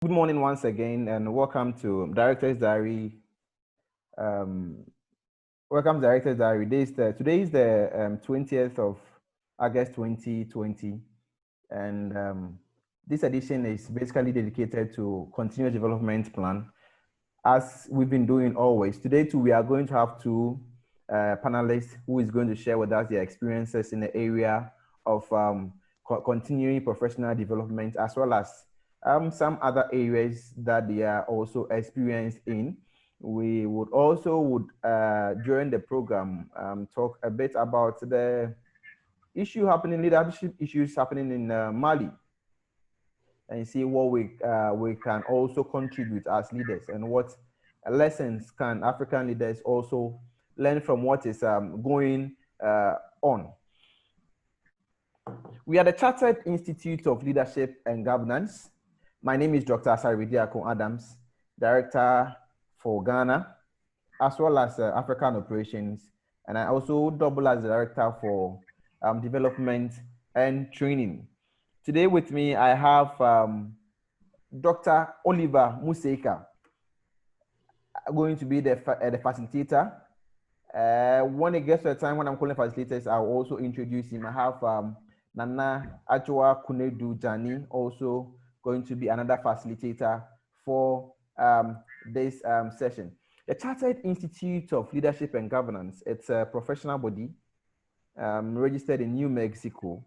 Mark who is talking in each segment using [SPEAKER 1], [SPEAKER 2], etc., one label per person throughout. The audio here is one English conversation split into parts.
[SPEAKER 1] Good morning once again, and welcome to Director's Diary. Um, welcome to Director's Diary. Today is the 20th of August 2020, and this edition is basically dedicated to continuous development plan, as we've been doing always. Today too, we are going to have two panelists who is going to share with us their experiences in the area of continuing professional development, as well as some other areas that they are also experienced in. We would also during the program talk a bit about the leadership issues happening in Mali, and see what we can also contribute as leaders, and what lessons can African leaders also learn from what is going on. We are the Chartered Institute of Leadership and Governance. My name is Dr. Asare Bediako, Director for Ghana, as well as African Operations, and I also double as the Director for Development and Training. Today with me, I have Dr. Oliver Museka, going to be the facilitator. When it gets to the time when I'm calling facilitators, I'll also introduce him. I have Nana Adwoa Konadu Dsane, also going to be another facilitator for this session. The Chartered Institute of Leadership and Governance, it's a professional body registered in New Mexico,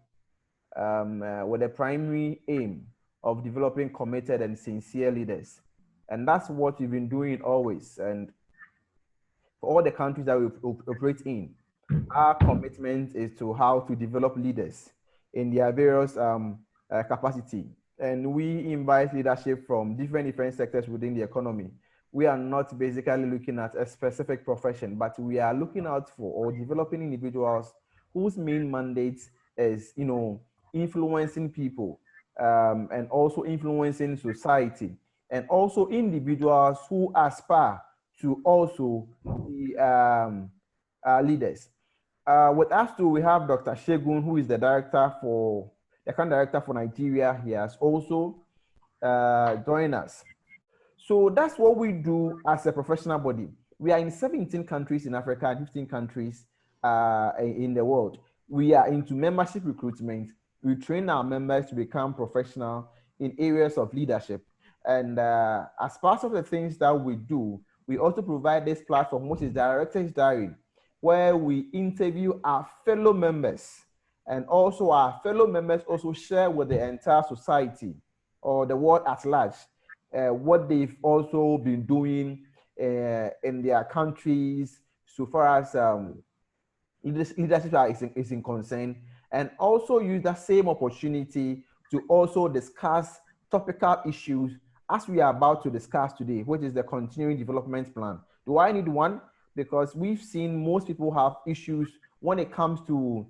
[SPEAKER 1] with the primary aim of developing committed and sincere leaders. And that's what we've been doing always. And for all the countries that we operate in, our commitment is to how to develop leaders in their various capacity. And we invite leadership from different sectors within the economy. We are not basically looking at a specific profession, but we are looking out for or developing individuals whose main mandate is, influencing people and also influencing society, and also individuals who aspire to also be leaders. With us too, we have Dr. Shegun, who is the current director for Nigeria. He has also joined us. So that's what we do as a professional body. We are in 17 countries in Africa and 15 countries in the world. We are into membership recruitment. We train our members to become professional in areas of leadership. And as part of the things that we do, we also provide this platform, which is Director's Diary, where we interview our fellow members, and also our fellow members also share with the entire society or the world at large what they've also been doing in their countries so far as leadership is in concern, and also use that same opportunity to also discuss topical issues as we are about to discuss today, which is the continuing development plan. Do I need one? Because we've seen most people have issues when it comes to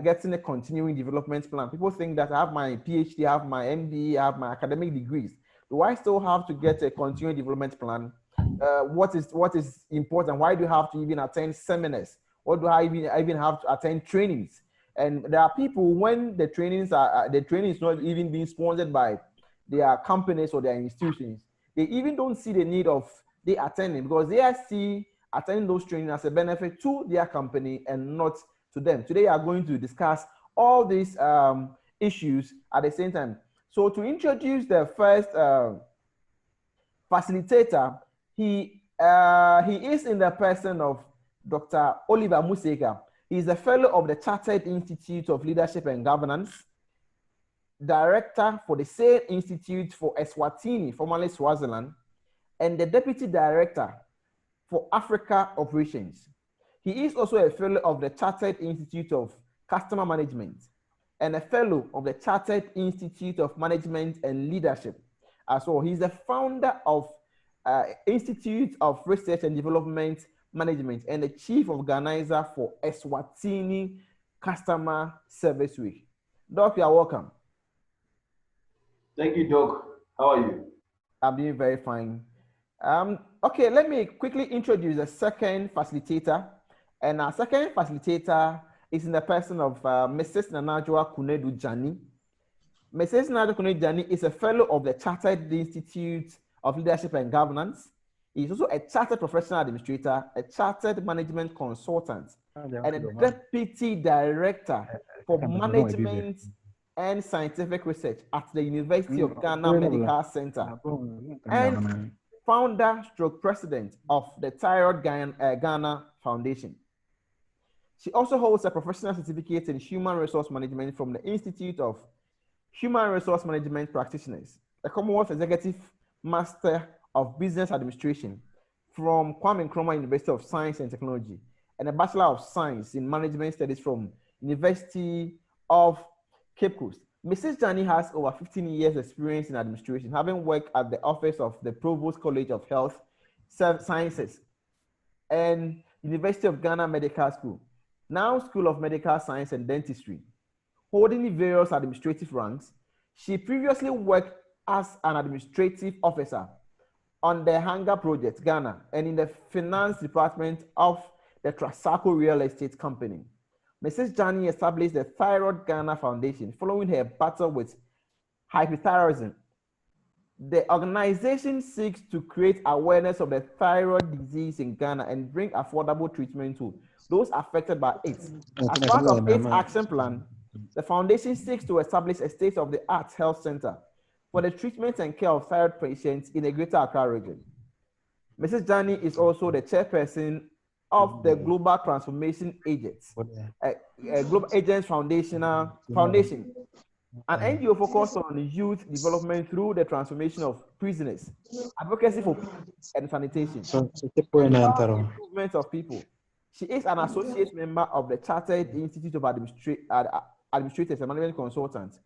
[SPEAKER 1] getting a continuing development plan. People think that I have my PhD, I have my MD, I have my academic degrees. Do I still have to get a continuing development plan? What is important? Why do you have to even attend seminars? What do I even have to attend trainings? And there are people, when the training is not even being sponsored by their companies or their institutions, they even don't see the need of they attending, because they see attending those trainings as a benefit to their company and not to them. Today, we are going to discuss all these issues at the same time. So to introduce the first facilitator, he is in the person of Dr. Oliver Museka. He is a fellow of the Chartered Institute of Leadership and Governance, director for the same institute for Eswatini, formerly Swaziland, and the deputy director for Africa Operations. He is also a fellow of the Chartered Institute of Customer Management and a fellow of the Chartered Institute of Management and Leadership as well. He's the founder of Institute of Research and Development Management and the chief organizer for Eswatini Customer Service Week. Doc, you are welcome.
[SPEAKER 2] Thank you, Doc. How are you?
[SPEAKER 1] I'm doing very fine. Okay, let me quickly introduce the second facilitator. And our second facilitator is in the person of Mrs. Adwoa Konadu Dsane. Mrs. Adwoa Konadu Dsane is a fellow of the Chartered Institute of Leadership and Governance. He is also a chartered professional administrator, a chartered management consultant, and a deputy director for management and scientific research at the University of Ghana Medical Center, and founder/president of the Thyroid Ghana Foundation. She also holds a professional certificate in human resource management from the Institute of Human Resource Management Practitioners, a Commonwealth Executive Master of Business Administration from Kwame Nkrumah University of Science and Technology, and a Bachelor of Science in Management Studies from University of Cape Coast. Mrs. Dsane has over 15 years experience in administration, having worked at the office of the Provost College of Health Sciences and University of Ghana Medical School, now School of Medical Science and Dentistry. Holding various administrative ranks, she previously worked as an administrative officer on the Hangar Project, Ghana, and in the finance department of the Trasaco Real Estate Company. Mrs. Dsane established the Thyroid Ghana Foundation following her battle with hypothyroidism. The organization seeks to create awareness of the thyroid disease in Ghana and bring affordable treatment to those affected by it. As part of its action plan, the foundation seeks to establish a state-of-the-art health center for the treatment and care of thyroid patients in the Greater Accra region. Mrs. Dsane is also the chairperson of the Global Transformation Agents, Global Agents Foundation, an NGO focused on youth development through the transformation of prisoners, advocacy for peace and sanitation, improvement of people. She is an associate member of the Chartered Institute of Administrators and Management Consultants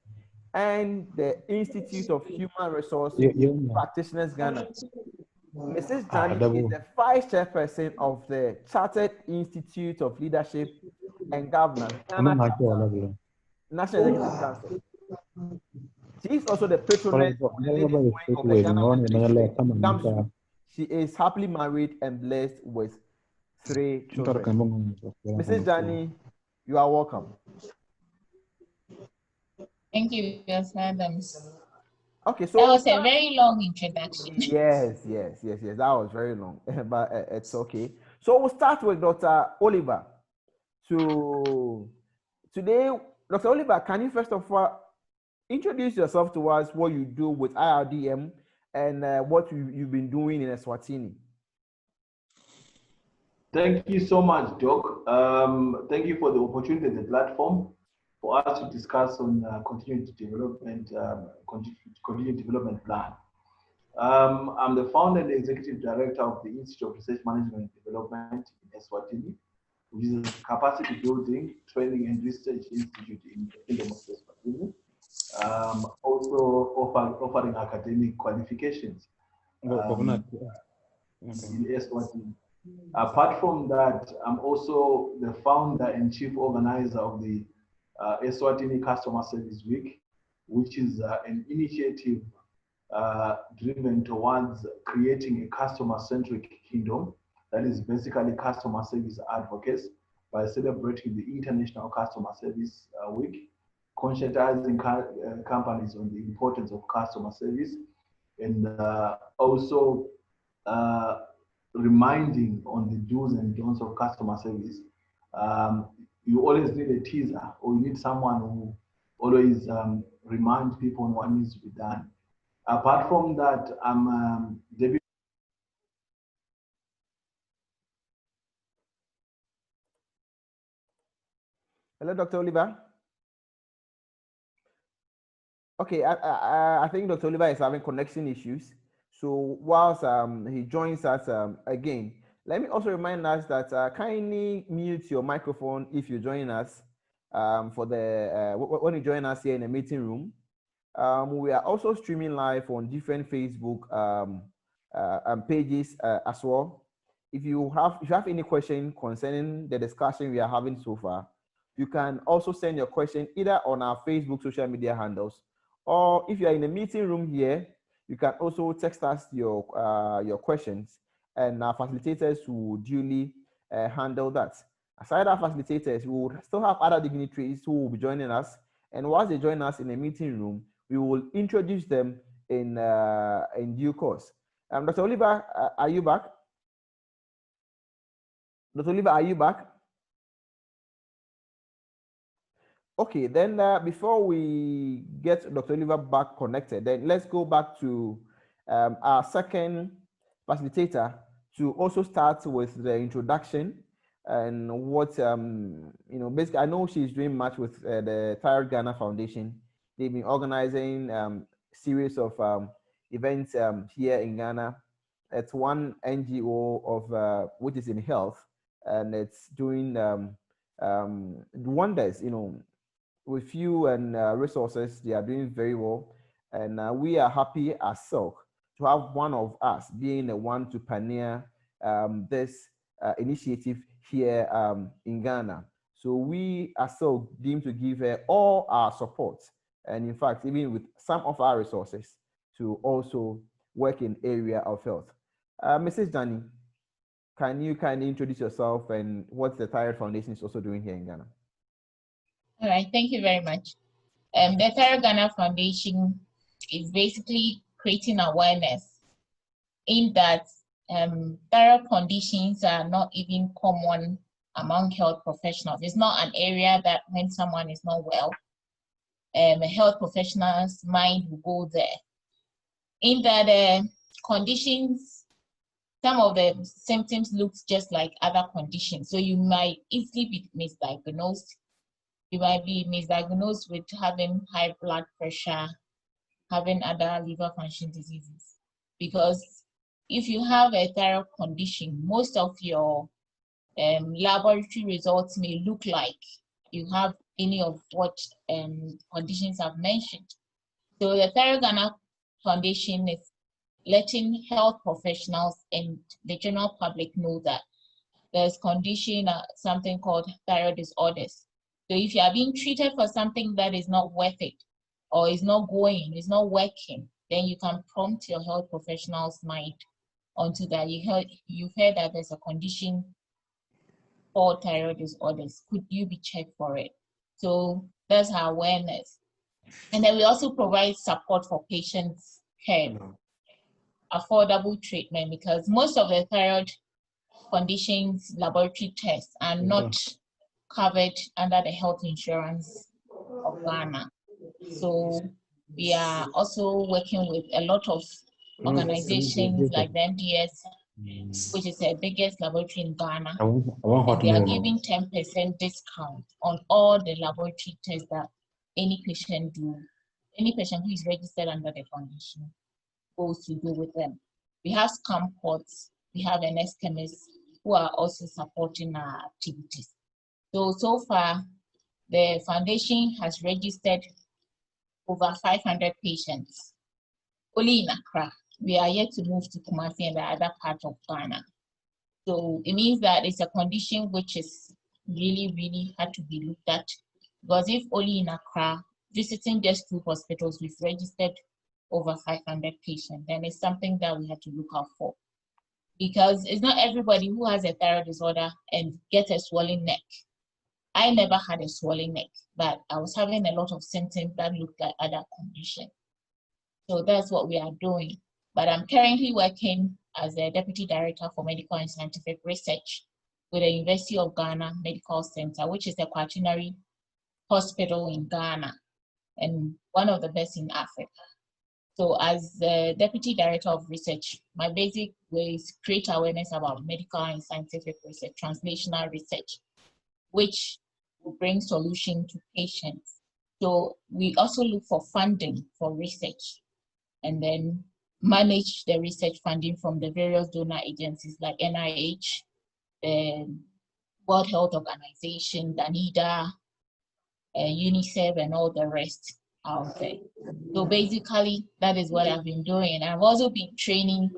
[SPEAKER 1] and the Institute of Human Resource Practitioners Ghana. Mrs. Dsane is the vice chairperson of the Chartered Institute of Leadership and Governance, National Executive Council. She is also the patroness of the Ghana. She is happily married and blessed with 3 children. Mrs. Dsane, you are welcome.
[SPEAKER 2] Thank you, Mr. Adams.
[SPEAKER 1] Okay, so
[SPEAKER 2] that was a very long introduction.
[SPEAKER 1] Yes, that was very long, but it's okay. So we'll start with Dr. Oliver. So today, Dr. Oliver, can you first of all introduce yourself to us, what you do with IRDM and what you've been doing in Eswatini?
[SPEAKER 3] Thank you so much, Doc. Thank you for the opportunity and the platform for us to discuss on continued development plan. I'm the founder and executive director of the Institute of Research Management and Development in Eswatini, which is a capacity building, training and research institute in the Kingdom of Eswatini. Also offering academic qualifications in Eswatini. Apart from that, I'm also the founder and chief organizer of the Eswatini Customer Service Week, which is an initiative driven towards creating a customer-centric kingdom that is basically customer service advocates by celebrating the International Customer Service Week, conscientizing companies on the importance of customer service, and also reminding on the do's and don'ts of customer service. You always need a teaser, or you need someone who always reminds people on what needs to be done. Apart from that, I'm deputy.
[SPEAKER 1] Hello, Dr. Oliver. Okay, I think Dr. Oliver is having connection issues. So whilst he joins us again, let me also remind us that kindly mute your microphone if you're joining us for the when you join us here in the meeting room. We are also streaming live on different Facebook pages as well. If you have any question concerning the discussion we are having so far, you can also send your question either on our Facebook social media handles, or if you are in the meeting room here, you can also text us your questions, and our facilitators will duly handle that. Aside our facilitators, we will still have other dignitaries who will be joining us, and once they join us in the meeting room, we will introduce them in due course. Dr. Oliver, are you back? Dr. Oliver, are you back? Okay, then before we get Dr. Oliver back connected, then let's go back to our second facilitator to also start with the introduction and what, basically, I know she's doing much with the Thyroid Ghana Foundation. They've been organizing series of events here in Ghana. It's one NGO of which is in health, and it's doing wonders, with few and resources. They are doing very well, and we are happy as CILG to have one of us being the one to pioneer this initiative here in Ghana. So we are CILG deemed to give her all our support, and in fact, even with some of our resources to also work in area of health. Mrs. Dsane, can you kindly introduce yourself and what the Thyroid Foundation is also doing here in Ghana?
[SPEAKER 2] All right, thank you very much. The Thyroid Ghana Foundation is basically creating awareness in that thyroid conditions are not even common among health professionals. It's not an area that when someone is not well, a health professional's mind will go there. In that conditions, some of the symptoms look just like other conditions. So you might easily be misdiagnosed. You might be misdiagnosed with having high blood pressure, having other liver function diseases. Because if you have a thyroid condition, most of your laboratory results may look like you have any of what conditions I've mentioned. So the Thyroid Ghana Foundation is letting health professionals and the general public know that there's condition, something called thyroid disorders. So if you are being treated for something that is not worth it, or is not going, is not working, then you can prompt your health professional's mind onto that. You've heard that there's a condition called thyroid disorders. Could you be checked for it? So that's our awareness. And then we also provide support for patients' care, affordable treatment, because most of the thyroid conditions laboratory tests are not covered under the health insurance of Ghana. So we are also working with a lot of organizations like the MDS, which is the biggest laboratory in Ghana. And they are giving 10% discount on all the laboratory tests that any patient do. Any patient who is registered under the foundation goes to do with them. We have scam ports, we have NS chemists who are also supporting our activities. So far, the foundation has registered over 500 patients, only in Accra. We are yet to move to Kumasi and the other part of Ghana. So it means that it's a condition which is really, really had to be looked at, because if only in Accra, visiting just 2 hospitals, we've registered over 500 patients, then it's something that we have to look out for. Because it's not everybody who has a thyroid disorder and gets a swollen neck. I never had a swollen neck, but I was having a lot of symptoms that looked like other conditions. So that's what we are doing. But I'm currently working as a Deputy Director for Medical and Scientific Research with the University of Ghana Medical Center, which is a quaternary hospital in Ghana and one of the best in Africa. So as the Deputy Director of Research, my basic way is create awareness about medical and scientific research, translational research, which will bring solution to patients. So we also look for funding for research and then manage the research funding from the various donor agencies like NIH, the World Health Organization, DANIDA, UNICEF, and all the rest out there. So basically, that is what I've been doing. I've also been training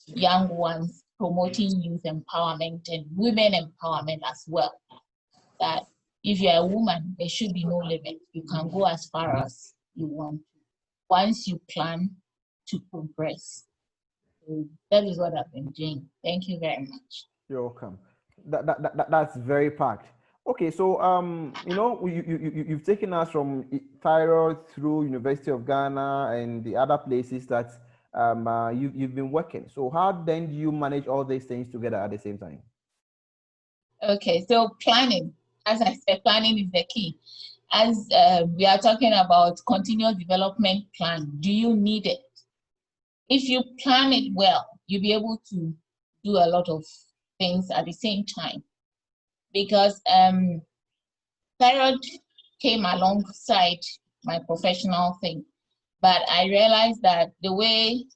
[SPEAKER 2] young ones, promoting youth empowerment and women empowerment as well. That if you're a woman, there should be no limit. You can go as far as you want to, once you plan to progress. So that is what I've been doing. Thank you very much.
[SPEAKER 1] You're welcome. That's very packed. Okay, so you've taken us from thyroid through University of Ghana and the other places that you've been working. So how then do you manage all these things together at the same time?
[SPEAKER 2] Okay, so planning, as I said, planning is the key. As we are talking about continuous development plan, do you need it? If you plan it well, you'll be able to do a lot of things at the same time. Because thyroid came alongside my professional thing, but I realized that the way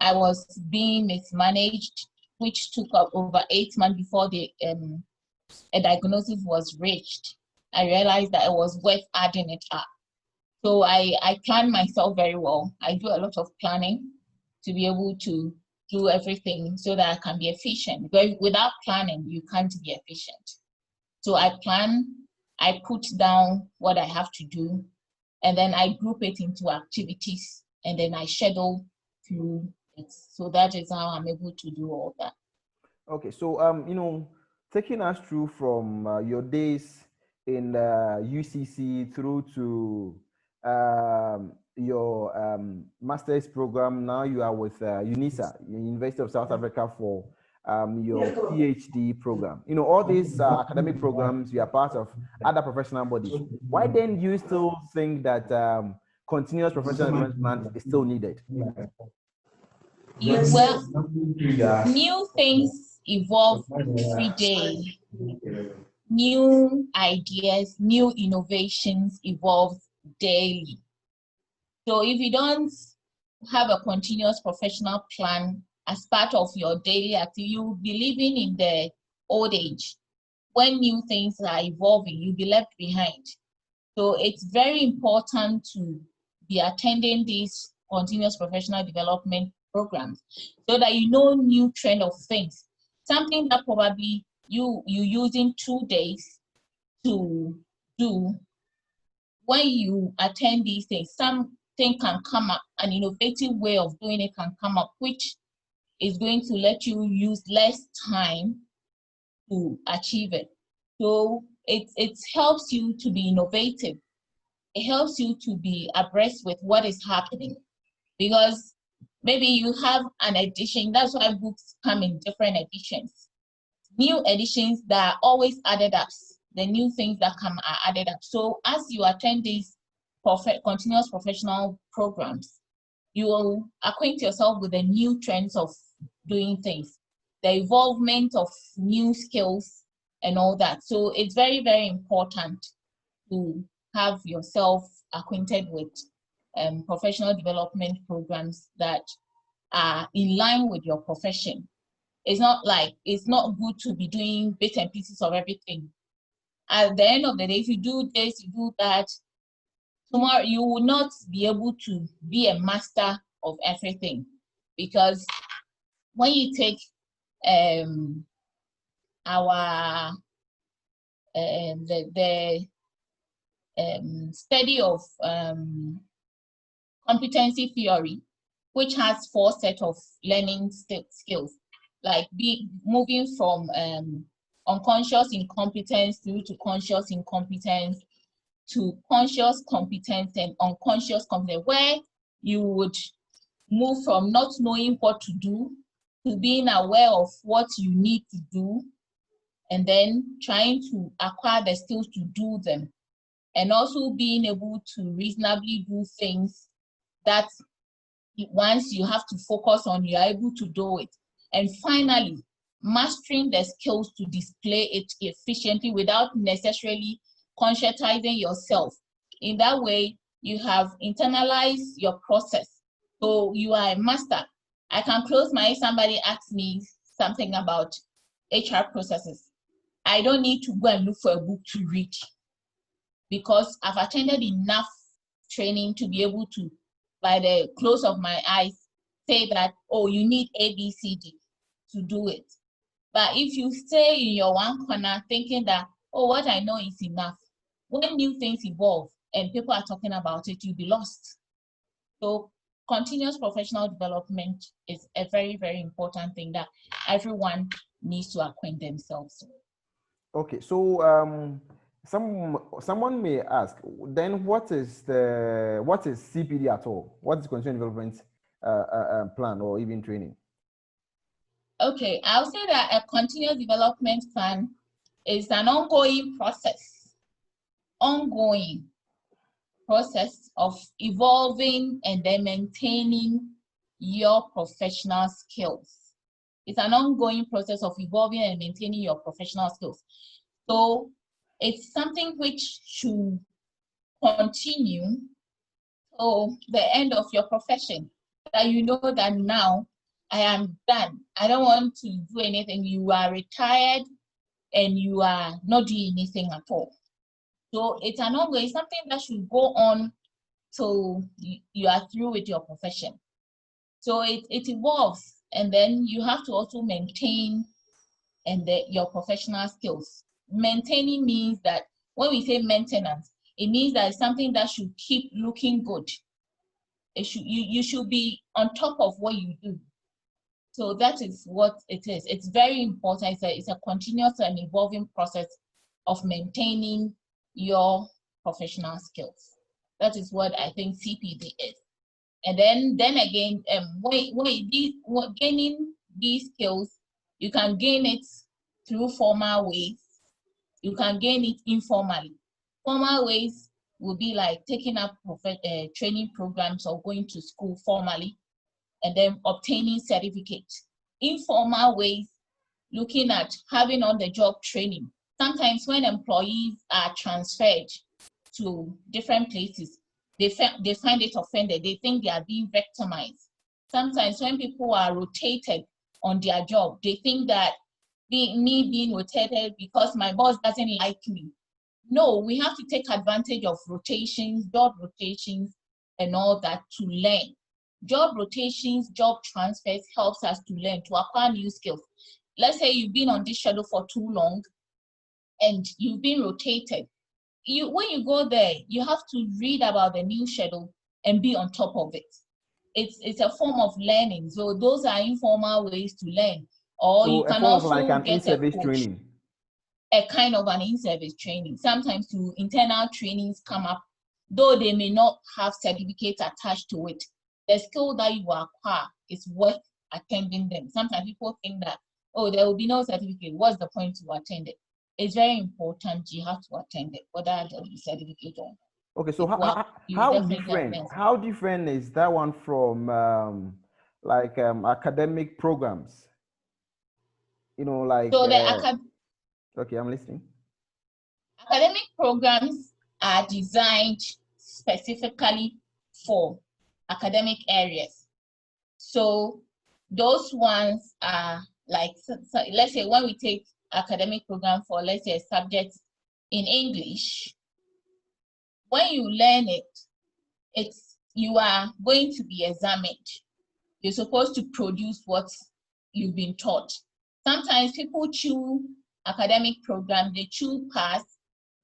[SPEAKER 2] I was being mismanaged, which took up over 8 months before a diagnosis was reached, I realized that it was worth adding it up. So I plan myself very well. I do a lot of planning to be able to do everything so that I can be efficient. Because without planning, you can't be efficient. So I plan, I put down what I have to do, and then I group it into activities, and then I schedule through it. So that is how I'm able to do all that.
[SPEAKER 1] Okay, so taking us through from your days in UCC through to your master's program. Now you are with UNISA, University of South Africa, for your PhD program. All these academic programs, you are part of other professional bodies. Why then do you still think that continuous professional development is still needed?
[SPEAKER 2] Well, new things evolve every day. New ideas, new innovations evolve daily. So if you don't have a continuous professional plan as part of your daily activity, you'll be living in the old age. When new things are evolving, you'll be left behind. So it's very important to be attending these continuous professional development programs so that you know new trend of things. Something that probably you using 2 days to do, when you attend these things, something can come up, an innovative way of doing it can come up, which is going to let you use less time to achieve it. So it helps you to be innovative. It helps you to be abreast with what is happening, because maybe you have an edition. That's why books come in different editions. New editions that are always added up. The new things that come are added up. So as you attend these continuous professional programs, you will acquaint yourself with the new trends of doing things, the involvement of new skills and all that. So it's very, very important to have yourself acquainted with professional development programs that are in line with your profession. It's not good to be doing bits and pieces of everything. At the end of the day, if you do this, you do that, tomorrow you will not be able to be a master of everything. Because when you take study of competency theory, which has 4 sets of learning skills, like moving from unconscious incompetence through to conscious incompetence to conscious competence and unconscious competence, where you would move from not knowing what to do to being aware of what you need to do, and then trying to acquire the skills to do them, and also being able to reasonably do things that once you have to focus on, you're able to do it. And finally, mastering the skills to display it efficiently without necessarily conscientizing yourself. In that way, you have internalized your process. So you are a master. I can close my eyes, somebody asks me something about HR processes. I don't need to go and look for a book to read, because I've attended enough training to be able to, by the close of my eyes, say that, oh, you need A, B, C, D to do it. But if you stay in your one corner thinking that, oh, what I know is enough, when new things evolve and people are talking about it, you'll be lost. So continuous professional development is a very, very important thing that everyone needs to acquaint themselves with.
[SPEAKER 1] Okay, so Someone may ask, then what is CPD at all? What is continuous development plan or even training?
[SPEAKER 2] Okay, I'll say that a continuous development plan is an ongoing process of evolving and then maintaining your professional skills. It's an ongoing process of evolving and maintaining your professional skills. So it's something which should continue till the end of your profession, that you know that now I am done. I don't want to do anything. You are retired and you are not doing anything at all. So it's an ongoing, something that should go on till you are through with your profession. So it evolves, and then you have to also maintain your professional skills. Maintaining means that when we say maintenance, it means that it's something that should keep looking good. You should be on top of what you do. So that is what it is. It's very important. It's a continuous and evolving process of maintaining your professional skills. That is what I think CPD is. And then again, gaining these skills, you can gain it through formal ways. You can gain it informally. Formal ways will be like taking up training programs or going to school formally, and then obtaining certificates. Informal ways, looking at having on-the-job training. Sometimes when employees are transferred to different places, they find it offended. They think they are being victimized. Sometimes when people are rotated on their job, they think that me being rotated because my boss doesn't like me. No, we have to take advantage of rotations, job rotations, and all that to learn. Job rotations, job transfers helps us to learn, to acquire new skills. Let's say you've been on this schedule for too long and you've been rotated. When you go there, you have to read about the new schedule and be on top of it. It's a form of learning. So those are informal ways to learn. Or so you can also
[SPEAKER 1] like an
[SPEAKER 2] get
[SPEAKER 1] in-service training.
[SPEAKER 2] A kind of an in-service training. Sometimes internal trainings come up, though they may not have certificates attached to it. The skill that you acquire is worth attending them. Sometimes people think that, oh, there will be no certificate. What's the point to attend it? It's very important. You have to attend it, whether there will be certificate or not.
[SPEAKER 1] Okay, so how different is that one from academic programs? You know, like
[SPEAKER 2] so
[SPEAKER 1] okay, I'm listening.
[SPEAKER 2] Academic programs are designed specifically for academic areas. So those ones are like, so let's say when we take academic program for, let's say, a subject in English, when you learn it, you are going to be examined. You're supposed to produce what you've been taught. Sometimes people choose academic programs, they choose pass,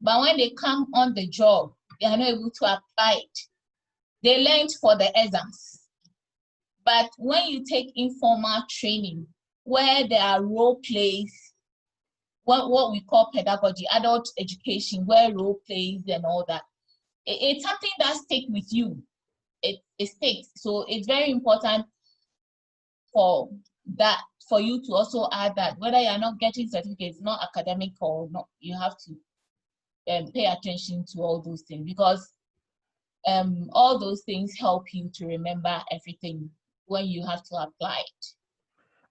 [SPEAKER 2] but when they come on the job, they are not able to apply it. They learned for the exams. But when you take informal training, where there are role plays, what we call pedagogy, adult education, where role plays and all that, it's something that sticks with you. It sticks. So it's very important for you to also add that, whether you're not getting certificates, not academic or not, you have to pay attention to all those things, because all those things help you to remember everything when you have to apply it.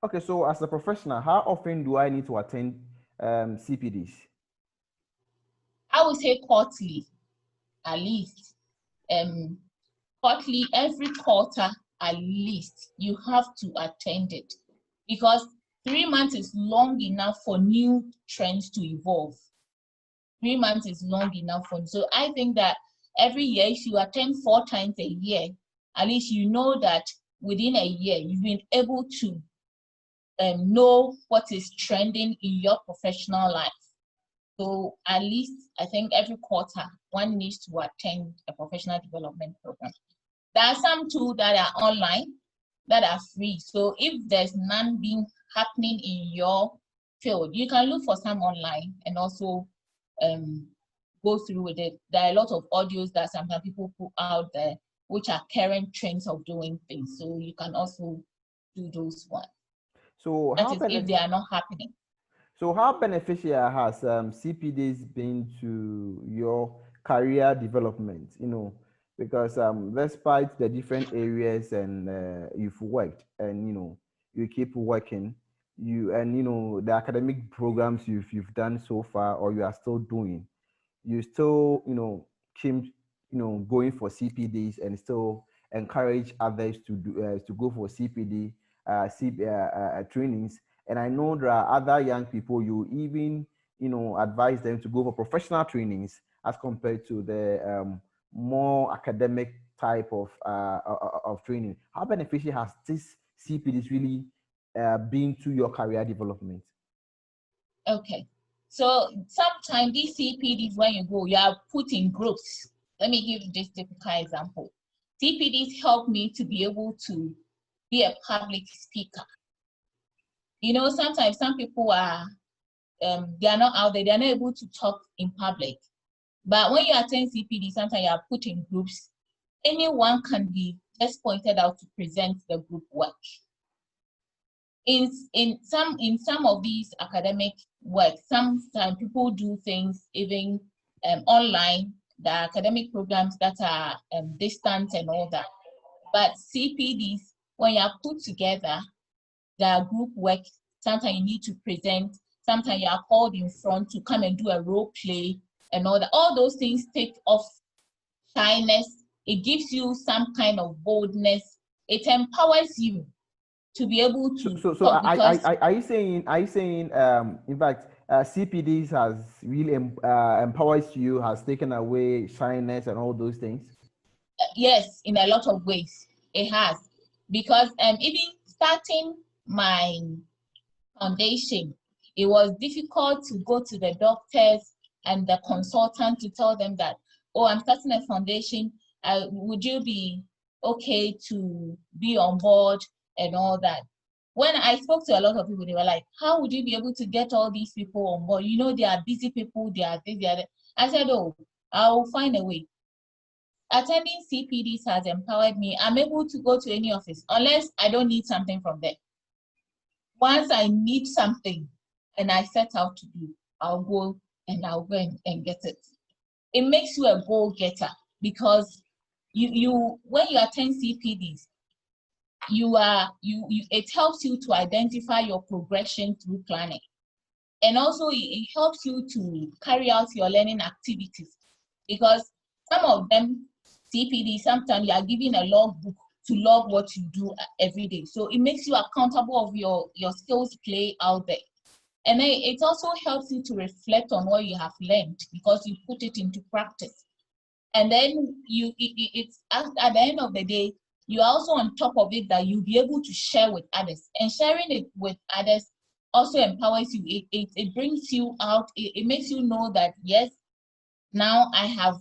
[SPEAKER 1] Okay, so as a professional, how often do I need to attend CPDs?
[SPEAKER 2] I would say quarterly, at least. Quarterly, every quarter, at least, you have to attend it, because 3 months is long enough for new trends to evolve. 3 months is long enough for, so I think that every year, if you attend 4 times a year, at least you know that within a year, you've been able to know what is trending in your professional life. So at least, I think every quarter, one needs to attend a professional development program. There are some too that are online, that are free. So if there's none being happening in your field, you can look for some online and also go through with it. There are a lot of audios that sometimes people put out there, which are current trends of doing things. So you can also do those ones.
[SPEAKER 1] So
[SPEAKER 2] that is if they are not happening.
[SPEAKER 1] So how beneficial has CPDs been to your career development? You know, because despite the different areas and you've worked and you keep working, the academic programs you've done so far or you are still doing, you still keep going for CPDs and still encourage others to do to go for CPD trainings. And I know there are other young people, you even advise them to go for professional trainings as compared to the more academic type of training. How beneficial has this CPDs really been to your career development?
[SPEAKER 2] Okay, so sometimes these CPDs, when you go, you are put in groups. Let me give this typical example. CPDs help me to be able to be a public speaker. Sometimes some people are, they are not out there, they are not able to talk in public. But when you attend CPD, sometimes you are put in groups. Anyone can be just pointed out to present the group work. In some of these academic work, sometimes people do things even online, the academic programs that are distant and all that. But CPDs, when you are put together, the group work, sometimes you need to present, sometimes you are called in front to come and do a role play and all that. All those things take off shyness. It gives you some kind of boldness. It empowers you to be able to
[SPEAKER 1] are you saying in fact CPDs has really empowers you, has taken away shyness and all those things?
[SPEAKER 2] Yes, in a lot of ways it has, because even starting my foundation, it was difficult to go to the doctors and the consultant to tell them that, oh, I'm starting a foundation, would you be okay to be on board and all that. When I spoke to a lot of people, they were like, how would you be able to get all these people on board? They are busy people, they are this, they are that. I said, oh, I'll find a way. Attending CPDs has empowered me. I'm able to go to any office unless I don't need something from them. Once I need something and I set out to do, I'll go and get it. It makes you a goal-getter because when you attend CPDs, it helps you to identify your progression through planning. And also it helps you to carry out your learning activities, because some of them, CPD, sometimes you are given a logbook to log what you do every day. So it makes you accountable of your skills play out there. And then it also helps you to reflect on what you have learned because you put it into practice. And then it's at the end of the day, you are also on top of it that you'll be able to share with others. And sharing it with others also empowers you. It brings you out. It makes you know that, yes, now I have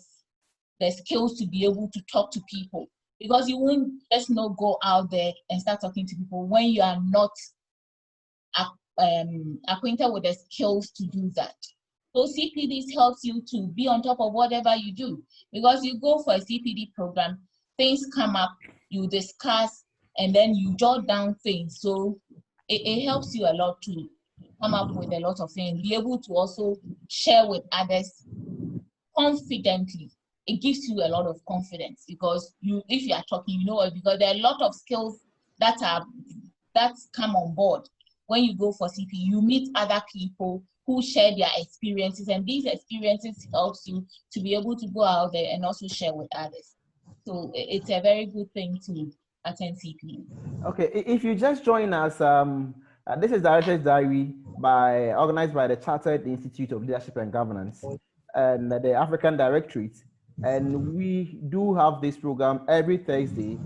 [SPEAKER 2] the skills to be able to talk to people, because you won't just not go out there and start talking to people when you are not acquainted with the skills to do that. So CPDs helps you to be on top of whatever you do, because you go for a CPD program, things come up, you discuss, and then you jot down things. So it helps you a lot to come up with a lot of things, be able to also share with others confidently. It gives you a lot of confidence, because if you are talking, because there are a lot of skills that come on board. When you go for CP, you meet other people who share their experiences, and these experiences helps you to be able to go out there and also share with others. So it's a very good thing to attend CP.
[SPEAKER 1] Okay, if you just join us, this is Director's Diary organized by the Chartered Institute of Leadership and Governance and the African Directorate. And we do have this program every Thursday,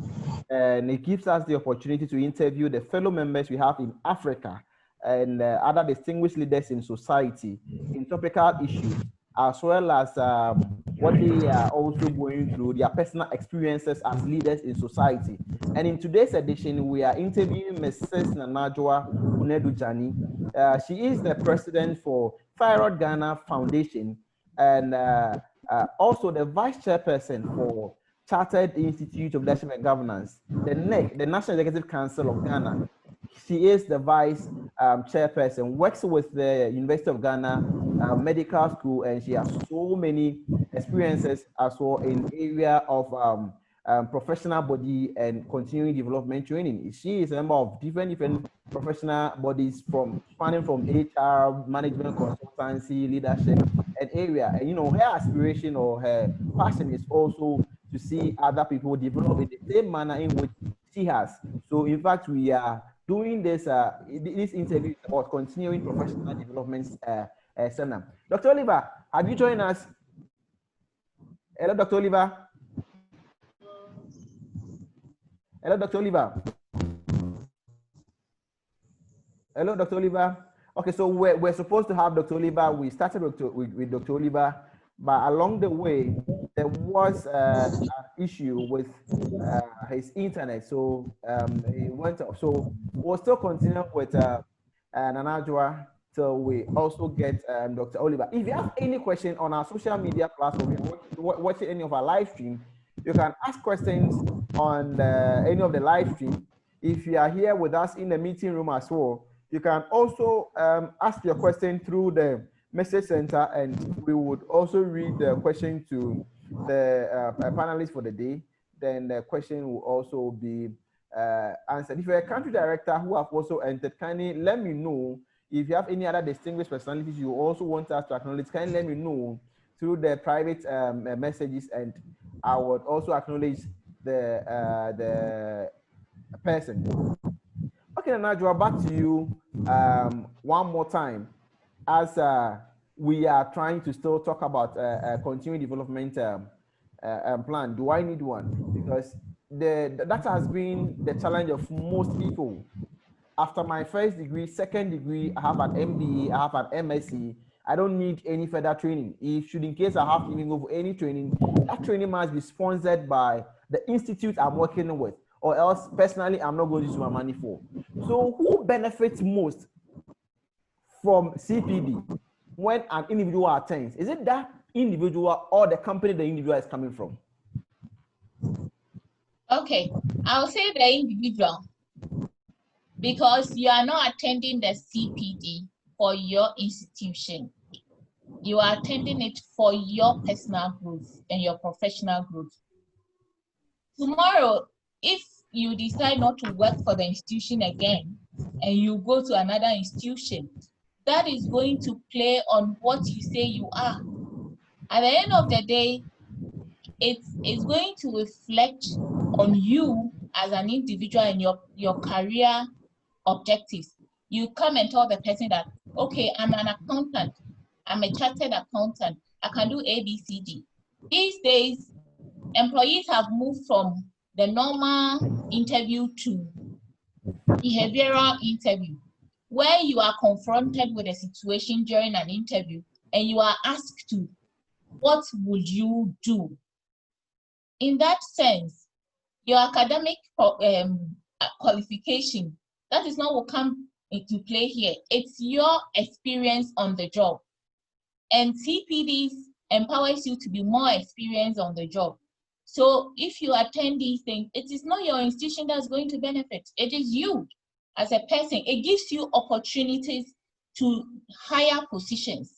[SPEAKER 1] and it gives us the opportunity to interview the fellow members we have in Africa and other distinguished leaders in society in topical issues, as well as what they are also going through, their personal experiences as leaders in society. And in today's edition, we are interviewing Mrs. Adwoa Konadu Dsane. She is the president for Thyroid Ghana Foundation, and also the vice chairperson for Chartered Institute of Leadership and Governance, the NEC, the National Executive Council of Ghana. She is the vice chairperson, works with the University of Ghana Medical School, and she has so many experiences as well in area of professional body and continuing development training. She is a member of different professional bodies spanning from HR, management, consultancy, leadership, and area. And you know, her aspiration or her passion is also to see other people develop in the same manner in which she has. So in fact, we are doing this this interview about continuing professional development seminar. Dr. Oliver, have you joined us? Hello, Dr. Oliver. Hello, Dr. Oliver. Hello, Dr. Oliver. Okay, so we're supposed to have Dr. Oliver. We started with Dr. Oliver, but along the way, there was an issue with his internet. So he went off. So we'll still continue with Adwoa till we also get Dr. Oliver. If you have any question on our social media platform, if you're watching any of our live stream, you can ask questions on any of the live stream. If you are here with us in the meeting room as well, you can also ask your question through the message center, and we would also read the question to the panelists for the day. Then the question will also be answered. If you're a country director who have also entered, kindly let me know. If you have any other distinguished personalities you also want us to acknowledge, kindly let me know through the private messages, and I would also acknowledge the person. Okay, Adwoa, back to you one more time, as we are trying to still talk about a continuing development plan. Do I need one? Because that has been the challenge of most people. After my first degree, second degree, I have an MBA, I have an MSc. I don't need any further training. If in case I have to even go for any training, that training must be sponsored by the institute I'm working with, or else personally, I'm not going to use my money for. So who benefits most from CPD when an individual attends? Is it that individual or the company the individual is coming from?
[SPEAKER 2] Okay, I'll say the individual, because you are not attending the CPD for your institution. You are attending it for your personal growth and your professional growth. Tomorrow, if you decide not to work for the institution again and you go to another institution, that is going to play on what you say you are. At the end of the day, it's going to reflect on you as an individual and your career objectives. You come and tell the person that, okay, I'm an accountant, I'm a chartered accountant, I can do A, B, C, D. These days, employees have moved from the normal interview to behavioral interview, where you are confronted with a situation during an interview and you are asked to, what would you do? In that sense, your academic qualification, that is not what comes into play here. It's your experience on the job. And CPDs empowers you to be more experienced on the job. So if you attend these things, it is not your institution that's going to benefit. It is you as a person. It gives you opportunities to higher positions.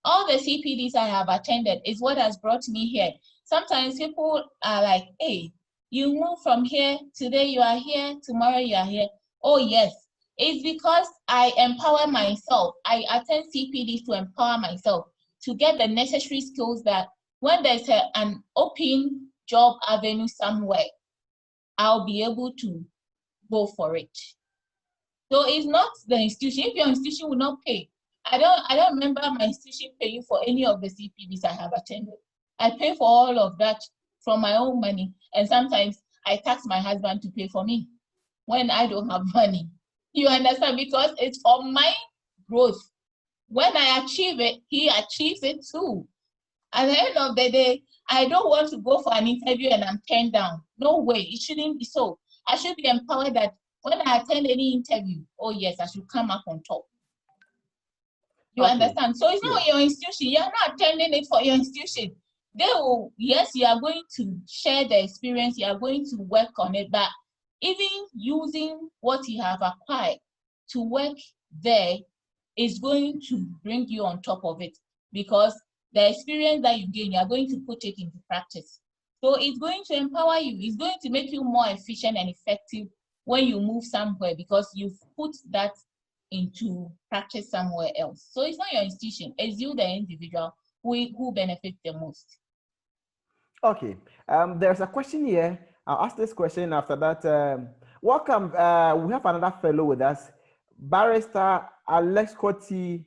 [SPEAKER 2] All the CPDs I have attended is what has brought me here. Sometimes people are like, hey, you move from here, today you are here, tomorrow you are here. Oh yes, it's because I empower myself. I attend CPDs to empower myself, to get the necessary skills that when there's an open job avenue somewhere, I'll be able to go for it. So it's not the institution. If your institution will not pay, I don't remember my institution paying for any of the CPDs I have attended. I pay for all of that from my own money, and sometimes I tax my husband to pay for me when I don't have money. You understand? Because it's for my growth. When I achieve it, he achieves it too. At the end of the day, I don't want to go for an interview and I'm turned down. No way, it shouldn't be so. I should be empowered that when I attend any interview, oh yes, I should come up on top. You understand? So it's not your institution. You're not attending it for your institution. They will, yes, you are going to share the experience, you are going to work on it, but even using what you have acquired to work there is going to bring you on top of it, because the experience that you gain, you are going to put it into practice. So it's going to empower you. It's going to make you more efficient and effective when you move somewhere, because you've put that into practice somewhere else. So it's not your institution, it's you, the individual, who benefits the most.
[SPEAKER 1] Okay, there's a question here. I'll ask this question after that. Welcome, we have another fellow with us, Barrister Alex Koti.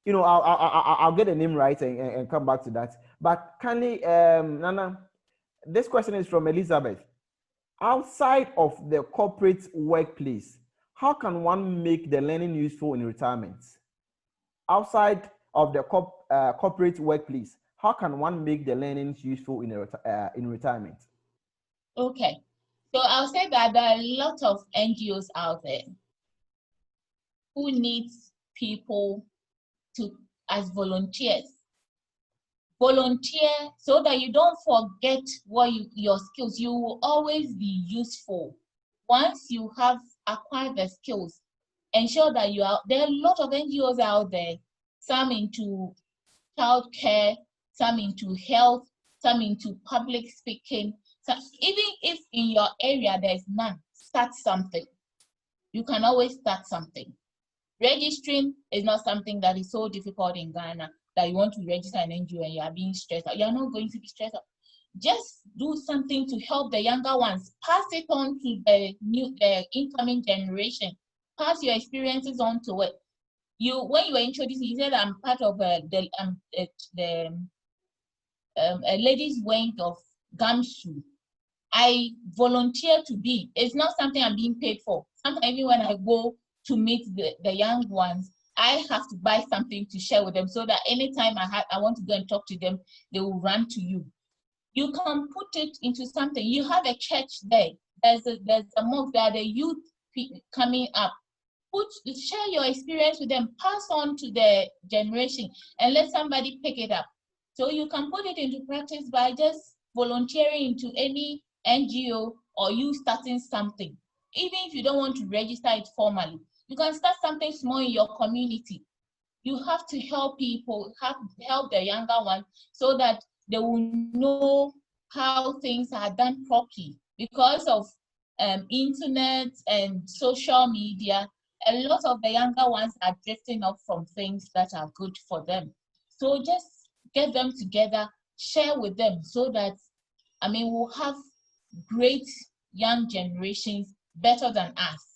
[SPEAKER 1] You know, I'll get the name right and come back to that. But kindly, Nana, this question is from Elizabeth. Outside of the corporate workplace, how can one make the learning useful in retirement? Outside of the corporate workplace, how can one make the learning useful in retirement?
[SPEAKER 2] Okay, so I'll say that there are a lot of NGOs out there who needs people as volunteers. Volunteer so that you don't forget what your skills. You will always be useful. Once you have acquired the skills, ensure that there are a lot of NGOs out there, some into childcare, some into health, some into public speaking. So even if in your area there's none, start something. You can always start something. Registering is not something that is so difficult in Ghana that you want to register an NGO and you are being stressed out. You're not going to be stressed out. Just do something to help the younger ones. Pass it on to the incoming generation. Pass your experiences on to it. When you were introduced, you said I'm part of a ladies' wing of Gamsu. I volunteer to be. It's not something I'm being paid for. Sometimes even when I go to meet the young ones, I have to buy something to share with them, so that anytime I want to go and talk to them, they will run to you. You can put it into something. You have a church there. There's a mosque, there are the youth coming up. Share your experience with them, pass on to the generation, and let somebody pick it up. So you can put it into practice by just volunteering into any NGO, or you starting something. Even if you don't want to register it formally, you can start something small in your community. You have to help people, help the younger ones, so that they will know how things are done properly. Because of internet and social media, a lot of the younger ones are drifting off from things that are good for them. So just get them together, share with them, so that, we'll have great young generations better than us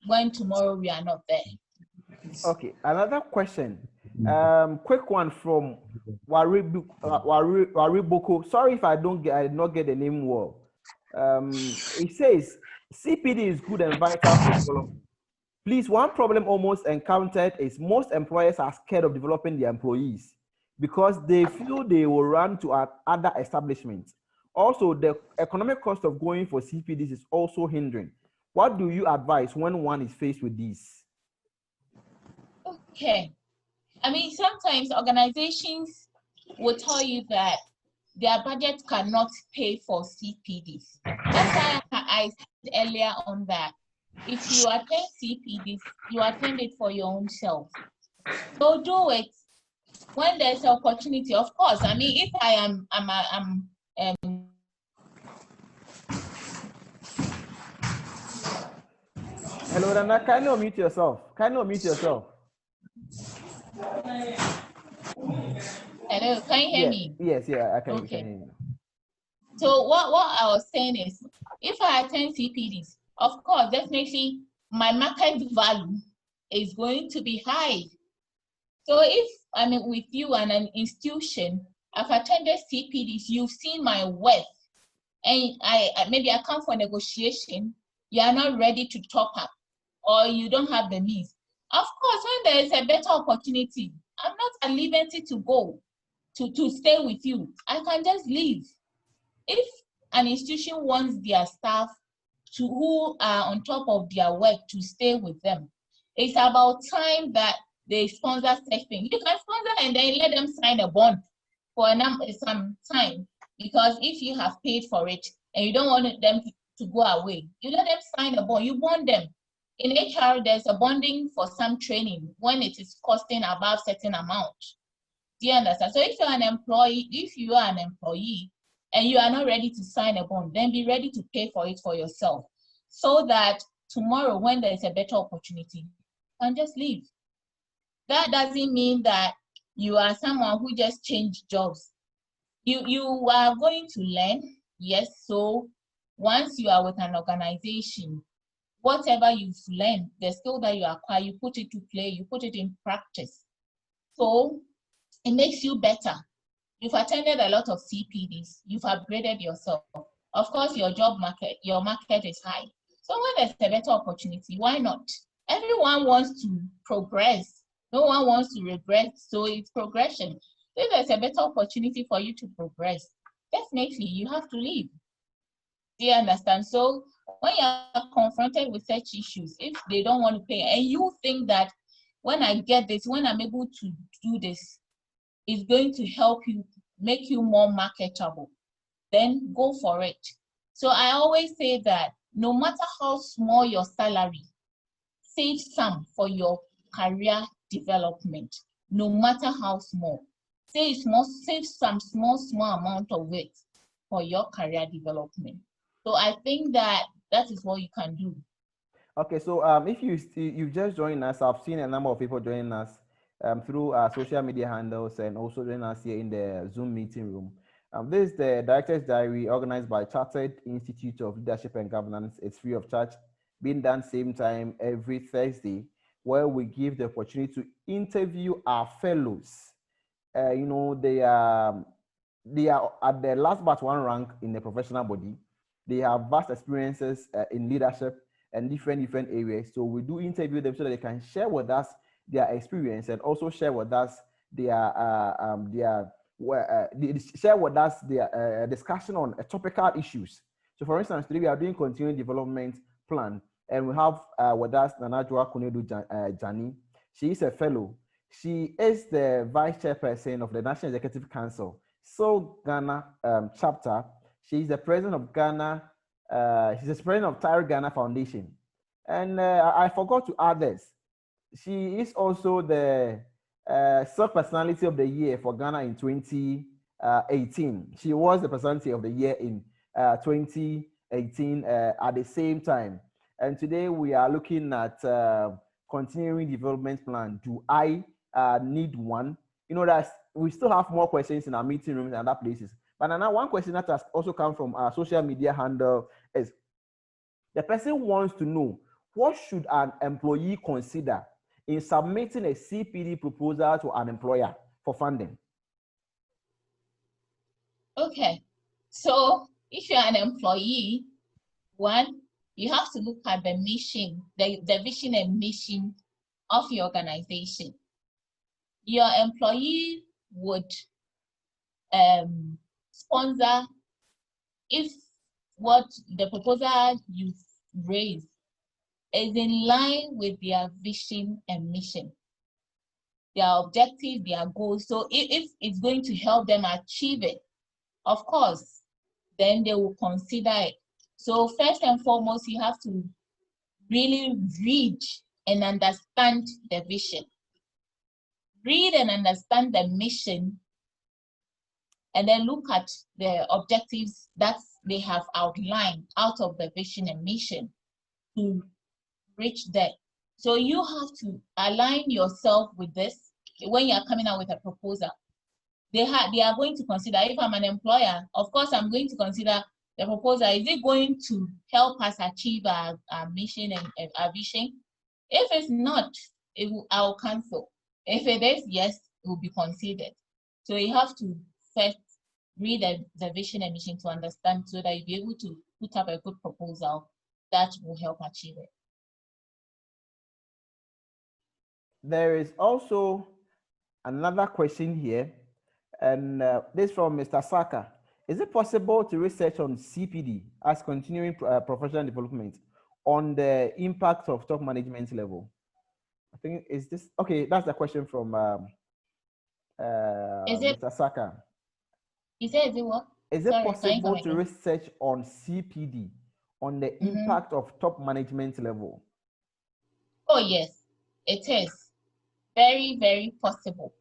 [SPEAKER 2] when tomorrow we are not there.
[SPEAKER 1] Okay, another question. Quick one from Wariboko. Sorry if I did not get the name well. It says CPD is good and vital for development. Please, one problem almost encountered is most employers are scared of developing their employees because they feel they will run to other establishments. Also, the economic cost of going for CPDs is also hindering. What do you advise when one is faced with these?
[SPEAKER 2] Okay. Sometimes organizations will tell you that their budget cannot pay for CPDs. That's why I said earlier on that if you attend CPDs, you attend it for your own self. So do it when there's an opportunity. Of course, if I am
[SPEAKER 1] Hello, Rana, can you unmute yourself?
[SPEAKER 2] Hello, can you hear me?
[SPEAKER 1] Yes, I can,
[SPEAKER 2] okay.
[SPEAKER 1] Can hear you.
[SPEAKER 2] So what I was saying is, if I attend CPDs, of course, definitely my market value is going to be high. So if I'm with you and an institution, I've attended CPDs, you've seen my worth, and maybe I come for negotiation, you are not ready to top up, or you don't have the means. Of course, when there is a better opportunity, I'm not at liberty to go to stay with you. I can just leave. If an institution wants their staff who are on top of their work to stay with them, it's about time that they sponsor such things. You can sponsor and then let them sign a bond for some time, because if you have paid for it and you don't want them to go away, you let them sign a bond, you bond them. In HR, there's a bonding for some training when it is costing above certain amount. Do you understand? So if you are an employee and you are not ready to sign a bond, then be ready to pay for it for yourself, so that tomorrow when there is a better opportunity, you can just leave. That doesn't mean that you are someone who just changed jobs. You are going to learn, yes. So once you are with an organization, whatever you've learned, the skill that you acquire, you put it to play, you put it in practice. So it makes you better. You've attended a lot of CPDs, you've upgraded yourself. Of course, your market is high. So when there's a better opportunity, why not? Everyone wants to progress. No one wants to regret, so it's progression. If there's a better opportunity for you to progress, definitely you have to leave. Do you understand? So when you're confronted with such issues, if they don't want to pay, and you think that when I get this, when I'm able to do this, it's going to help you, make you more marketable, then go for it. So I always say that no matter how small your salary, save some for your career development, no matter how small. Save some small amount of it for your career development. So I think that is what you can do.
[SPEAKER 1] Okay, so if you've just joined us, I've seen a number of people joining us through our social media handles and also joining us here in the Zoom meeting room. This is the Director's Diary organized by Chartered Institute of Leadership and Governance. It's free of charge, being done same time every Thursday, where we give the opportunity to interview our fellows. You know, they are at the last but one rank in the professional body. They have vast experiences in leadership and different areas. So we do interview them so that they can share with us their experience and also share with us their discussion on topical issues. So for instance, today we are doing continuing development plan, and we have with us Adwoa Konadu Dsane. She is a fellow. She is the vice chairperson of the National Executive Council, CILG Ghana chapter. She's the president of Ghana. She's the president of Tyre Ghana Foundation, and I forgot to add this. She is also the CILG Personality of the Year for Ghana in 2018. She was the Personality of the Year in 2018 at the same time. And today we are looking at continuing development plan. Do I need one? You know that we still have more questions in our meeting rooms and other places. But now one question that has also come from our social media handle is the person wants to know, what should an employee consider in submitting a CPD proposal to an employer for funding?
[SPEAKER 2] Okay, so if you're an employee, one, you have to look at the mission, the vision and mission of your organization. Your employee would sponsor if what the proposal you've raised is in line with their vision and mission, their objective, their goals. So if it's going to help them achieve it, of course, then they will consider it. So first and foremost, you have to really read and understand the vision. Read and understand the mission, and then look at the objectives that they have outlined out of the vision and mission to reach that. So you have to align yourself with this when you're coming out with a proposal. They are going to consider, if I'm an employer, of course, I'm going to consider the proposal. Is it going to help us achieve our mission and our vision? If it's not, I'll cancel. If it is, yes, it will be considered. So you have to first read the vision and mission to understand, so that you'll be able to put up a good proposal that will help achieve it.
[SPEAKER 1] There is also another question here, and this from Mr. Saka. Is it possible to research on CPD as continuing professional development on the impact of top management level? I think, is this, okay, that's the question from Mr. Saka.
[SPEAKER 2] Is it what?
[SPEAKER 1] Is it possible to research on CPD, on the impact of top management level?
[SPEAKER 2] Oh, yes, it is. Very, very possible.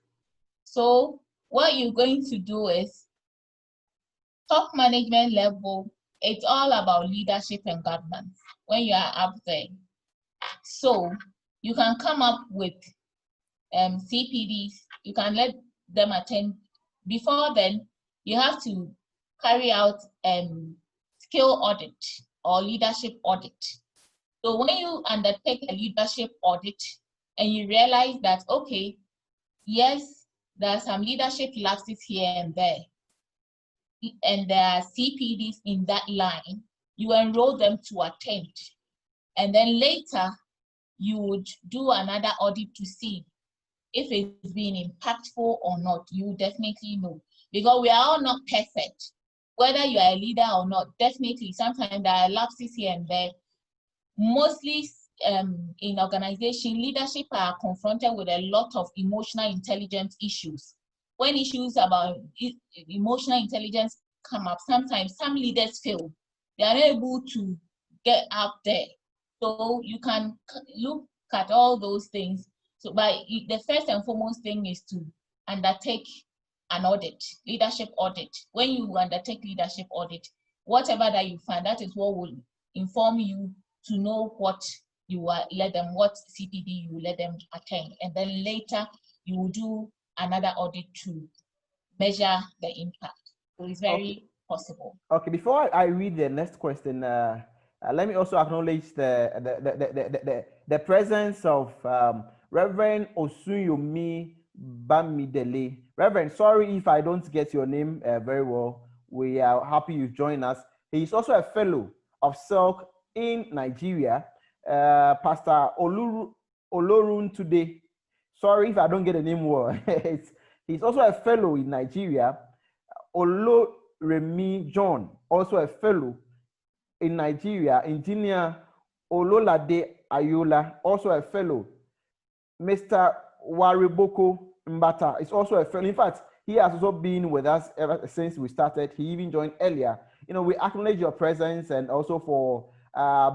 [SPEAKER 2] So what you're going to do is, top management level, it's all about leadership and governance when you are up there. So you can come up with CPDs, you can let them attend. Before then, you have to carry out skill audit or leadership audit. So when you undertake a leadership audit and you realize that, okay, yes, there are some leadership lapses here and there, and there are CPDs in that line, you enroll them to attend. And then later, you would do another audit to see if it's been impactful or not. You definitely know, because we are all not perfect. Whether you are a leader or not, definitely sometimes there are lapses here and there. Mostly in organization, leadership are confronted with a lot of emotional intelligence issues. When issues about emotional intelligence come up, sometimes some leaders fail. They are not able to get out there. So you can look at all those things. So the first and foremost thing is to undertake an audit, leadership audit. When you undertake leadership audit, whatever that you find, that is what will inform you to know what you what CPD you let them attend. And then later you will do another audit to measure the impact. So it's very possible.
[SPEAKER 1] Okay, before I read the next question, let me also acknowledge the presence of Reverend Osunyomi Bamidele. Reverend, sorry if I don't get your name very well. We are happy you joined us. He is also a fellow of CILG in Nigeria. Pastor Olorun today. Sorry if I don't get the name well. He's also a fellow in Nigeria. Oloremi John, also a fellow in Nigeria. Engineer Ololade Ayola, also a fellow. Mr. Wariboko Mbata is also a fellow. In fact, he has also been with us ever since we started. He even joined earlier. You know, we acknowledge your presence and also for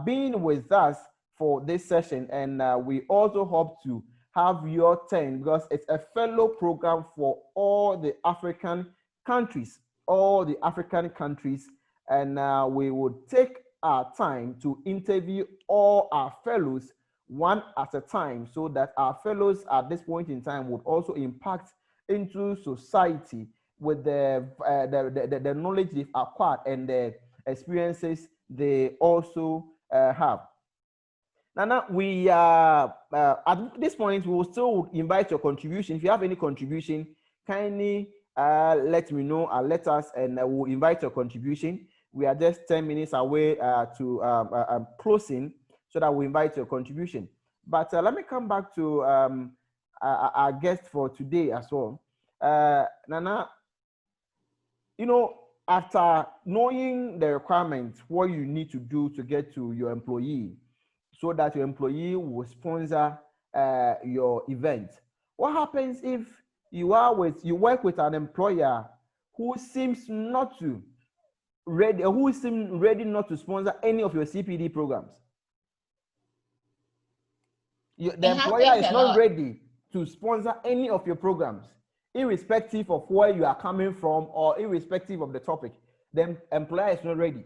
[SPEAKER 1] being with us for this session. And we also hope to have your turn, because it's a fellow program for all the African countries, and we would take our time to interview all our fellows one at a time, so that our fellows at this point in time would also impact into society with the knowledge they've acquired and the experiences they also have. Now we at this point we will still invite your contribution. If you have any contribution, kindly let me know or let us, and we'll invite your contribution. We are just 10 minutes away to closing, so that we invite your contribution. But let me come back to our guest for today as well. Nana, you know, after knowing the requirements, what you need to do to get to your employee, so that your employee will sponsor your event. What happens if you work with an employer who seems not to ready not to sponsor any of your CPD programs? The employer is not ready to sponsor any of your programs, irrespective of where you are coming from or irrespective of the topic. The employer is not ready.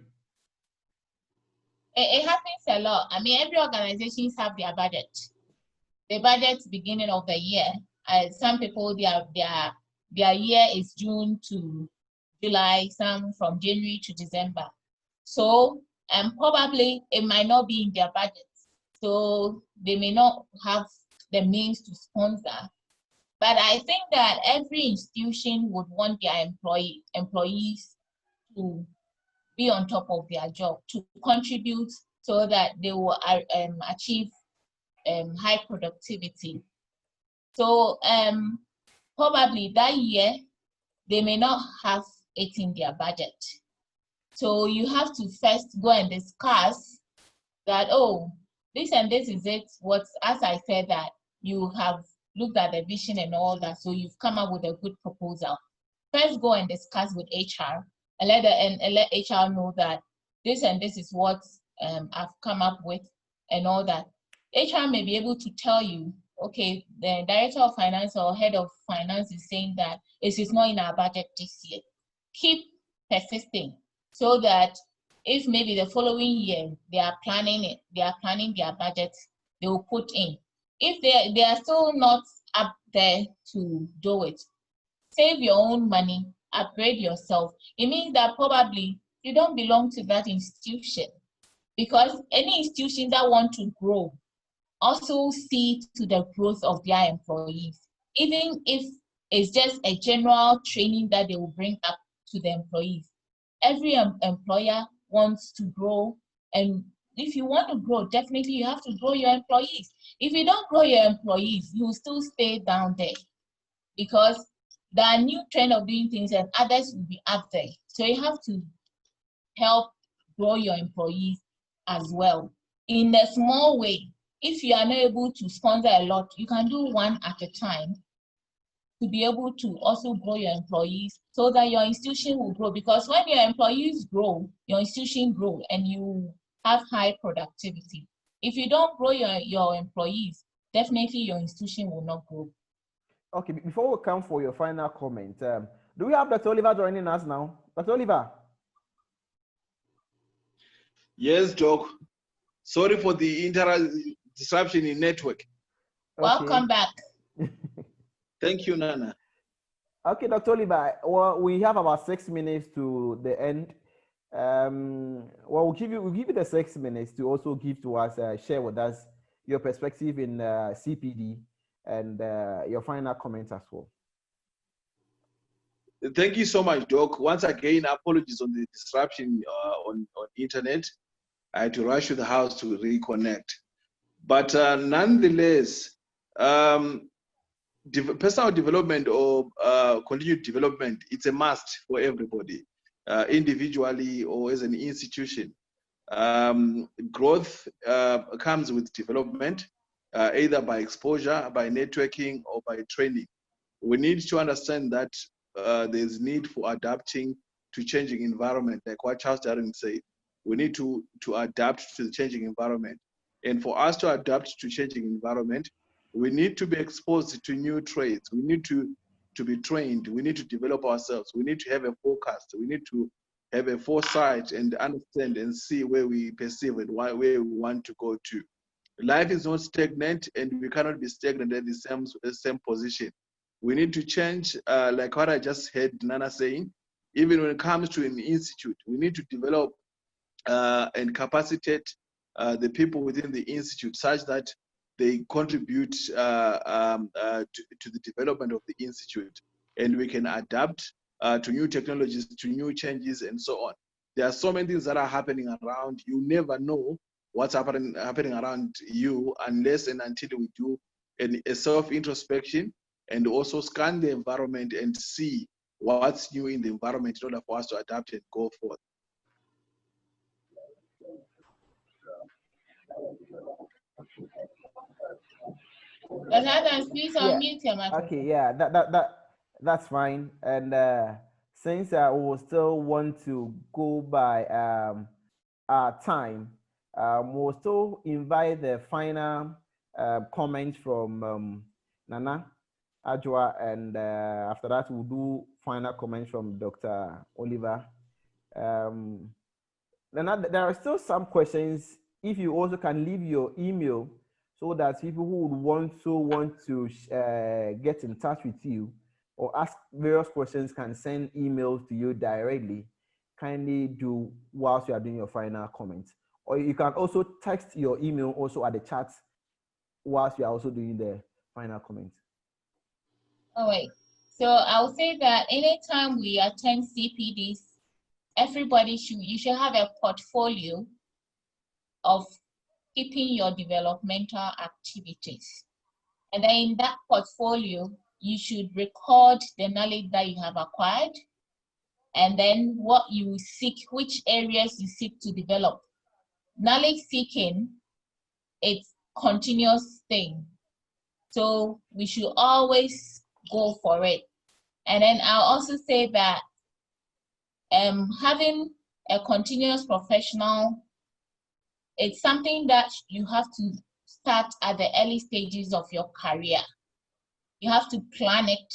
[SPEAKER 2] It happens a lot. I mean, every organization have their budget. The budget beginning of the year. Some people, their year is June to July, some from January to December. So probably it might not be in their budget. So they may not have the means to sponsor. But I think that every institution would want their employees to be on top of their job, to contribute so that they will achieve high productivity. So probably that year, they may not have it in their budget. So you have to first go and discuss that, oh, this and this is it. As I said, that you have looked at the vision and all that, so you've come up with a good proposal. First, go and discuss with HR and let HR know that this and this is what I've come up with and all that. HR may be able to tell you, okay, the director of finance or head of finance is saying that it is not in our budget this year. Keep persisting so that if maybe the following year they are planning their budget, they will put in. If they are still not up there to do it, save your own money, upgrade yourself. It means that probably you don't belong to that institution, because any institution that want to grow also see to the growth of their employees, even if it's just a general training that they will bring up to the employees. Every employer wants to grow, and if you want to grow, definitely you have to grow your employees. If you don't grow your employees, you will still stay down there, because there are new trend of doing things and others will be up there. So you have to help grow your employees as well. In a small way, if you are not able to sponsor a lot, you can do one at a time to be able to also grow your employees so that your institution will grow. Because when your employees grow, your institution grow and you have high productivity. If you don't grow your employees, definitely your institution will not grow.
[SPEAKER 1] Okay, before we come for your final comment, do we have Dr. Oliver joining us now? Dr. Oliver?
[SPEAKER 4] Yes, Doc. Sorry for the disruption in network.
[SPEAKER 2] Welcome back.
[SPEAKER 4] Thank you, Nana.
[SPEAKER 1] Okay, Dr. Oliver, well, we have about 6 minutes to the end. Well, we'll give you the 6 minutes to also give to us, share with us your perspective in CPD and your final comments as well.
[SPEAKER 4] Thank you so much, Doc. Once again, apologies on the disruption on internet. I had to rush to the house to reconnect. But nonetheless, personal development or continued development, it's a must for everybody, individually or as an institution. Growth comes with development, either by exposure, by networking, or by training. We need to understand that there's need for adapting to changing environment, like what Charles Darwin said. We need to adapt to the changing environment. And for us to adapt to changing environment, we need to be exposed to new trades. We need to be trained. We need to develop ourselves. We need to have a forecast. We need to have a foresight and understand and see where we perceive it, where we want to go to. Life is not stagnant, and we cannot be stagnant at the same position. We need to change, like what I just heard Nana saying. Even when it comes to an institute, we need to develop and capacitate the people within the institute such that they contribute to the development of the institute, and we can adapt to new technologies, to new changes, and so on. There are so many things that are happening around. You never know what's happening around you unless and until we do a self-introspection and also scan the environment and see what's new in the environment in order for us to adapt and go forth.
[SPEAKER 2] Please unmute your microphone.
[SPEAKER 1] Okay, yeah, that's fine. And since I will still want to go by our time, we'll still invite the final comments from Nana, Adwoa, and after that we'll do final comments from Dr. Oliver. Nana, there are still some questions. If you also can leave your email so that people who would want to get in touch with you or ask various questions can send emails to you directly, kindly do whilst you are doing your final comments. Or you can also text your email also at the chat whilst you are also doing the final comments.
[SPEAKER 2] All right. So I'll say that anytime we attend CPDs, you should have a portfolio of keeping your developmental activities. And then in that portfolio, you should record the knowledge that you have acquired, and then what you seek, which areas you seek to develop. Knowledge seeking, it's continuous thing. So we should always go for it. And then I'll also say that having a continuous professional, it's something that you have to start at the early stages of your career. You have to plan it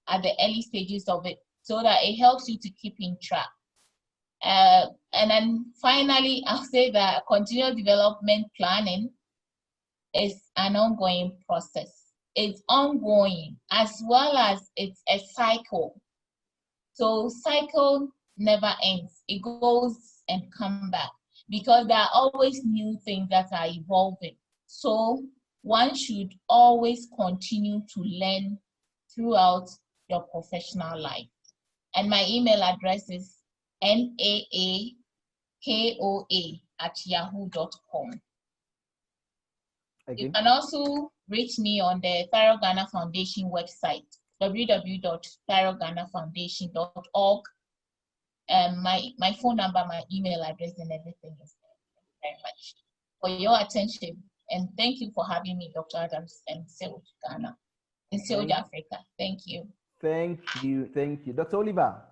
[SPEAKER 2] at the early stages of it so that it helps you to keep in track. And then finally, I'll say that continuous development planning is an ongoing process. It's ongoing as well as it's a cycle. So cycle never ends. It goes and comes back because there are always new things that are evolving. So one should always continue to learn throughout your professional life. And my email address is naakoa@yahoo.com. You can also reach me on the Thorough Ghana Foundation website, www.thoroughghanafoundation.org. My phone number, my email address, and everything is there. Thank you very much for your attention. And thank you for having me, Dr. Adams, and CILG Ghana, and CILG Africa. Thank you.
[SPEAKER 1] Thank you. Thank you. Dr. Oliver.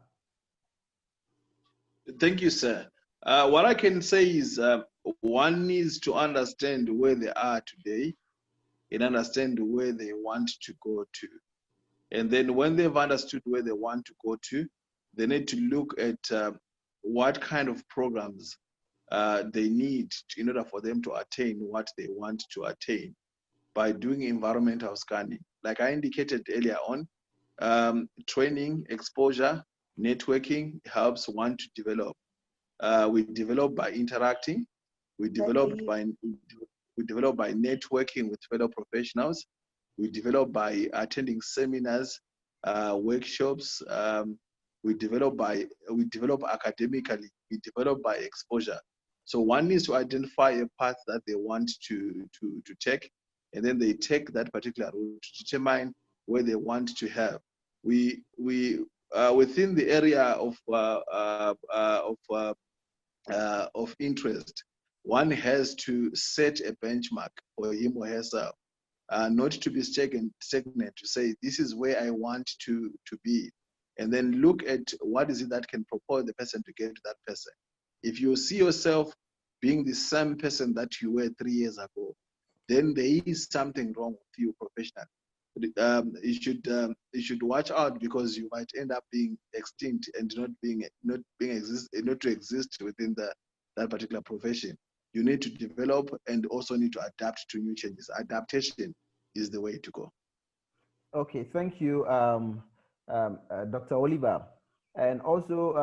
[SPEAKER 4] Thank you, sir. What I can say is one needs to understand where they are today and understand where they want to go to. And then when they've understood where they want to go to, they need to look at what kind of programs they need in order for them to attain what they want to attain by doing environmental scanning. Like I indicated earlier on, training, exposure, networking helps one to develop. We develop by interacting. We develop by networking with fellow professionals. We develop by attending seminars, workshops. We develop academically. We develop by exposure. So one needs to identify a path that they want to take, and then they take that particular route to determine where they want to have. We within the area of interest, one has to set a benchmark for him or herself, not to be stagnant, to say, this is where I want to be. And then look at what is it that can propel the person to get to that person. If you see yourself being the same person that you were 3 years ago, then there is something wrong with you professionally. You should watch out, because you might end up being extinct and not to exist within that particular profession. You need to develop and also need to adapt to new changes. Adaptation is the way to go.
[SPEAKER 1] Okay, thank you, Dr. Oliver. And also,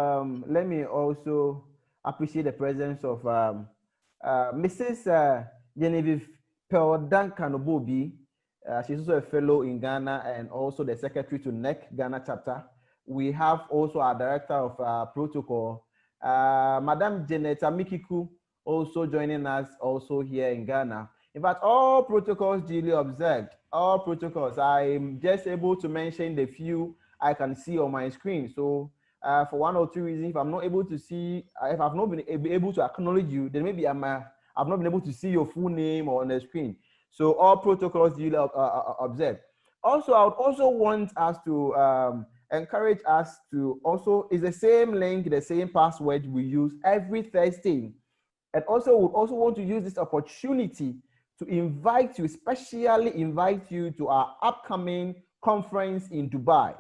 [SPEAKER 1] let me also appreciate the presence of Mrs. Genevieve Peodankanobobi. She's also a fellow in Ghana and also the secretary to NEC Ghana chapter. We have also our director of protocol, Madam Janet Amikiku, also joining us also here in Ghana. In fact, all protocols duly observed, all protocols. I'm just able to mention the few I can see on my screen. So for one or two reasons, if I'm not able to see, if I've not been able to acknowledge you, then maybe I've not been able to see your full name on the screen. So all protocols duly observed. Also, I would also want us to encourage us to also, it's the same link, the same password we use every Thursday. And also would also want to use this opportunity to invite you, especially invite you to our upcoming conference in Dubai.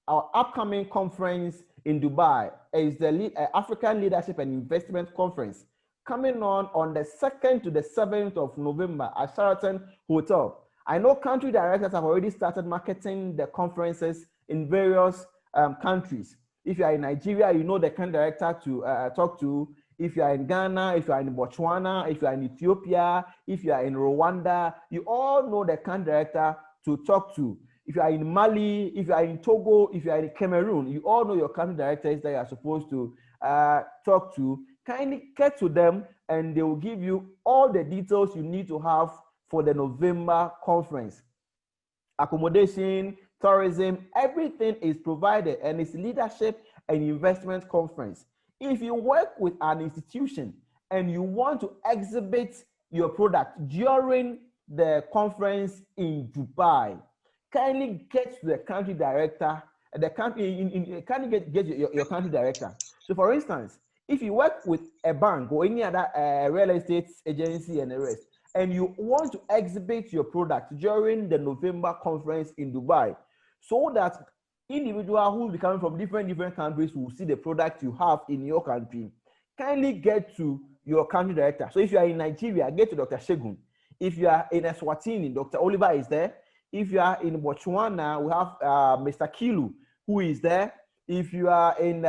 [SPEAKER 1] Our upcoming conference in Dubai is the African Leadership and Investment Conference, coming on the 2nd to the 7th of November at Sheraton Hotel. I know country directors have already started marketing the conferences in various countries. If you are in Nigeria, you know the country director to talk to. If you are in Ghana, if you are in Botswana, if you are in Ethiopia, if you are in Rwanda, you all know the country director to talk to. If you are in Mali, if you are in Togo, if you are in Cameroon, you all know your country directors that you are supposed to talk to. Kindly get to them and they will give you all the details you need to have for the November conference. Accommodation, tourism, everything is provided, and it's leadership and investment conference. If you work with an institution and you want to exhibit your product during the conference in Dubai, kindly get to the country director, the country, kindly get your country director. So for instance, if you work with a bank or any other real estate agency and the rest, and you want to exhibit your product during the November conference in Dubai, so that individuals who will be coming from different countries will see the product you have in your country, kindly get to your country director. So if you are in Nigeria, get to Dr. Shegun. If you are in Eswatini, Dr. Oliver is there. If you are in Botswana, we have Mr. Kilu, who is there. If you are in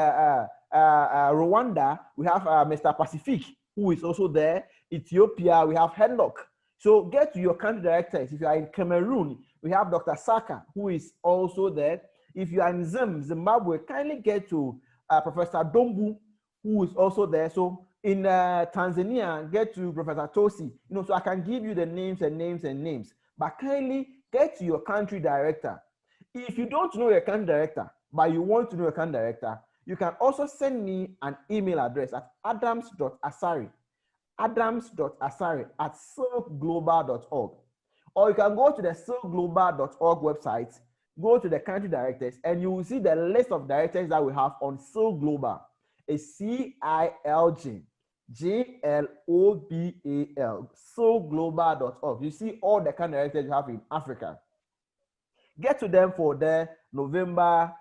[SPEAKER 1] Rwanda, we have Mr. Pacific, who is also there. Ethiopia, we have Henlock. So get to your country directors. If you are in Cameroon, we have Dr. Saka, who is also there. If you are in Zimbabwe, kindly get to Professor Dombu, who is also there. So in Tanzania, get to Professor Tosi. So I can give you the names and names. But kindly get to your country director. If you don't know your country director, but you want to know your country director, you can also send me an email address at adams.asare@silgglobal.org. Or you can go to the silgglobal.org website, go to the country directors, and you will see the list of directors that we have on CILG Global. It's CILG, GLOBAL, silgglobal.org. You see all the country directors you have in Africa. Get to them for the November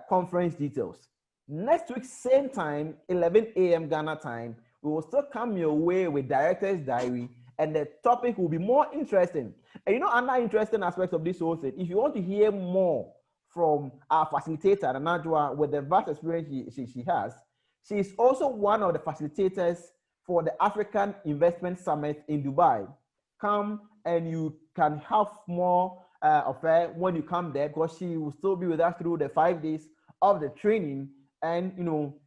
[SPEAKER 1] conference details. Next week, same time, 11 a.m. Ghana time, we will still come your way with Director's Diary, and the topic will be more interesting. And another interesting aspect of this whole thing, if you want to hear more from our facilitator, Adwoa, with the vast experience she has, she is also one of the facilitators for the African Investment Summit in Dubai. Come and you can have more of her when you come there, because she will still be with us through the 5 days of the training, and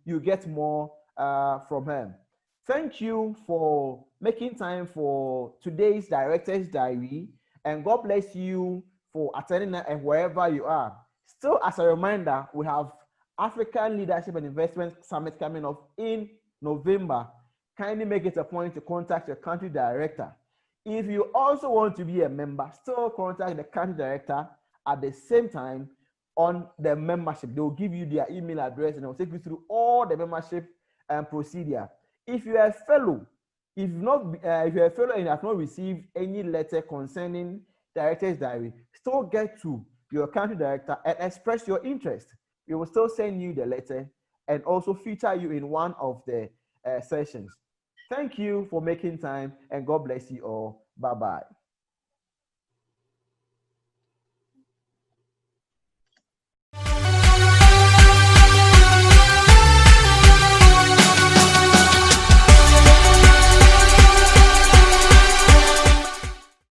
[SPEAKER 1] you get more from her. Thank you for making time for today's Director's Diary, and God bless you for attending and wherever you are. Still, as a reminder, we have African Leadership and Investment Summit coming up in November. Kindly make it a point to contact your country director. If you also want to be a member, still contact the country director at the same time on the membership. They will give you their email address and they'll take you through all the membership procedure. If you are a fellow, if you're a fellow and you have not received any letter concerning Director's Diary, still get to your country director and express your interest. We will still send you the letter and also feature you in one of the sessions. Thank you for making time, and God bless you all. Bye-bye.